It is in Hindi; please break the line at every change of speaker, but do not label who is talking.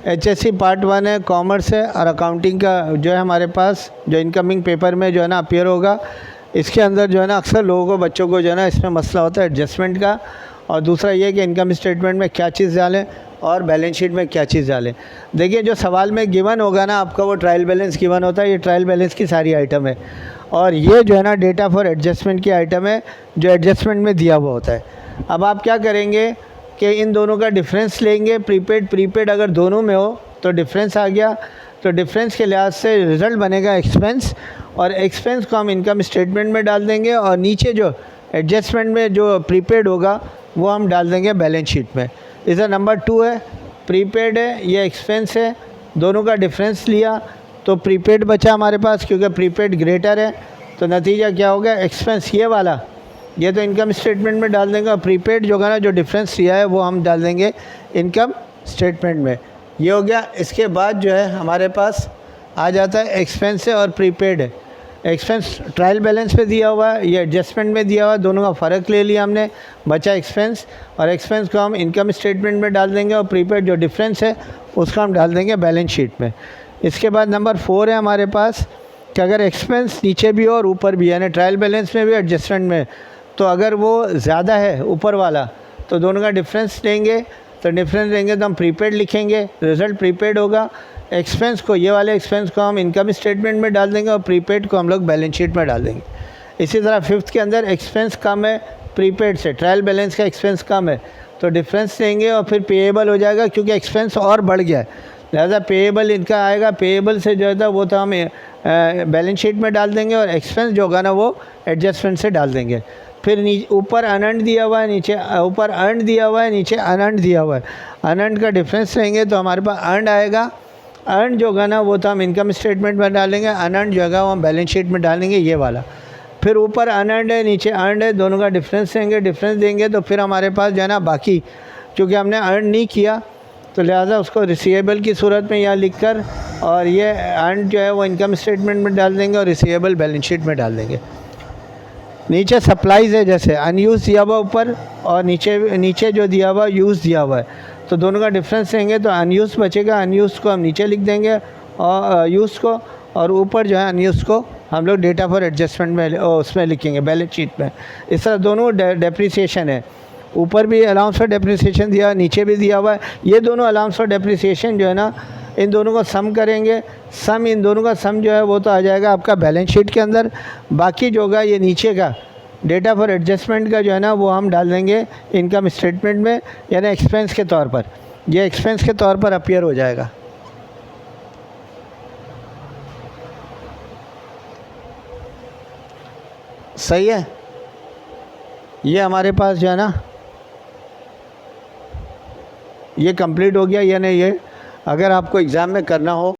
HSC पार्ट 1 है, कॉमर्स है, और अकाउंटिंग का जो है हमारे पास जो इनकमिंग पेपर में जो है ना अपीयर होगा। इसके अंदर जो है ना अक्सर लोगों को, बच्चों को जो है ना इसमें मसला होता है एडजस्टमेंट का, और दूसरा ये कि इनकम स्टेटमेंट में क्या चीज़ डालें और बैलेंस शीट में क्या चीज़ डालें। देखिए जो सवाल में गिवन होगा ना आपका, वो ट्रायल बैलेंस गिवन होता है। ये ट्रायल बैलेंस की सारी आइटम है, और ये जो है ना डेटा फॉर एडजस्टमेंट की आइटम है जो एडजस्टमेंट में दिया हुआ होता है। अब आप क्या करेंगे कि इन दोनों का डिफरेंस लेंगे, प्रीपेड प्रीपेड अगर दोनों में हो तो डिफरेंस आ गया, तो डिफरेंस के लिहाज से रिज़ल्ट बनेगा एक्सपेंस, और एक्सपेंस को हम इनकम स्टेटमेंट में डाल देंगे, और नीचे जो एडजस्टमेंट में जो प्रीपेड होगा वो हम डाल देंगे बैलेंस शीट में। इधर नंबर 2 है, प्रीपेड है, ये एक्सपेंस है, दोनों का डिफरेंस लिया तो प्रीपेड बचा हमारे पास, क्योंकि प्रीपेड ग्रेटर है, तो नतीजा क्या हो गया, एक्सपेंस ये वाला ये तो इनकम स्टेटमेंट में डाल देंगे, और प्रीपेड जो है ना जो डिफरेंस लिया है वो हम डाल देंगे इनकम स्टेटमेंट में। ये हो गया। इसके बाद जो है हमारे पास आ जाता है एक्सपेंस है और प्रीपेड है। एक्सपेंस ट्रायल बैलेंस पे दिया हुआ है, ये एडजस्टमेंट में दिया हुआ है, दोनों का फ़र्क ले लिया हमने, बचा एक्सपेंस, और एक्सपेंस को हम इनकम स्टेटमेंट में डाल देंगे, और प्रीपेड जो डिफरेंस है उसको हम डाल देंगे बैलेंस शीट में। इसके बाद नंबर 4 है हमारे पास कि अगर एक्सपेंस नीचे भी हो और ऊपर भी, यानी ट्रायल बैलेंस में भी एडजस्टमेंट में, तो अगर वो ज़्यादा है ऊपर वाला तो दोनों का डिफरेंस लेंगे, तो डिफरेंस लेंगे तो हम प्रीपेड लिखेंगे, रिज़ल्ट प्रीपेड होगा। एक्सपेंस को, ये वाले एक्सपेंस को हम इनकम स्टेटमेंट में डाल देंगे, और प्रीपेड को हम लोग बैलेंस शीट में डाल देंगे। इसी तरह 5th के अंदर एक्सपेंस कम है प्रीपेड से, ट्रायल बैलेंस का एक्सपेंस कम है, तो डिफरेंस लेंगे और फिर पेएबल हो जाएगा, क्योंकि एक्सपेंस और बढ़ गया है, लिहाजा पेएबल इनका आएगा। पेएबल से जो है वो तो हम बैलेंस शीट में डाल देंगे, और एक्सपेंस जो होगा ना वो एडजस्टमेंट से डाल देंगे। फिर ऊपर अनअर्न्ड दिया हुआ है, नीचे ऊपर अर्न्ड दिया हुआ है, नीचे अनअर्न्ड दिया हुआ है। अनअर्न्ड का डिफरेंस लेंगे तो हमारे पास अर्न्ड आएगा। अर्न्ड जो होगा ना वो तो हम इनकम स्टेटमेंट में डालेंगे, अनअर्न्ड जो होगा वो हम बैलेंस शीट में डालेंगे, ये वाला। फिर ऊपर अनअर्न्ड है, नीचे अर्न्ड है, दोनों का डिफरेंस लेंगे, डिफरेंस देंगे तो फिर हमारे पास जो है ना बाकी, क्योंकि हमने अर्न नहीं किया तो लिहाजा उसको रिसीवेबल की सूरत में यहाँ लिख कर, और ये अर्न जो है वो इनकम स्टेटमेंट में डाल देंगे, और रिसीवेबल बैलेंस शीट में डाल देंगे। नीचे सप्लाईज़ है, जैसे अनयूज़ दिया हुआ ऊपर, और नीचे जो दिया हुआ यूज़ दिया हुआ है, तो दोनों का डिफरेंस लेंगे तो अनयूज़ बचेगा, अनयूज़ को हम नीचे लिख देंगे और यूज़ को, और ऊपर जो है अनयूज़ को हम लोग डेटा फॉर एडजस्टमेंट में उसमें लिखेंगे बैलेंस शीट में। इस तरह दोनों डेप्रिसिएशन है, ऊपर भी अलाउंस फॉर डेप्रिसिएशन दिया, नीचे भी दिया हुआ है। ये दोनों अलाउंस फॉर डेप्रिसिएशन जो है ना, इन दोनों का सम करेंगे, इन दोनों का सम जो है वो तो आ जाएगा आपका बैलेंस शीट के अंदर। बाकी जो होगा ये नीचे का डेटा फॉर एडजस्टमेंट का जो है ना वो हम डाल देंगे इनकम स्टेटमेंट में, यानी एक्सपेंस के तौर पर, ये एक्सपेंस के तौर पर अपीयर हो जाएगा। सही है। ये हमारे पास जो है ना ये कंप्लीट हो गया, यानी ये अगर आपको एग्ज़ाम में करना हो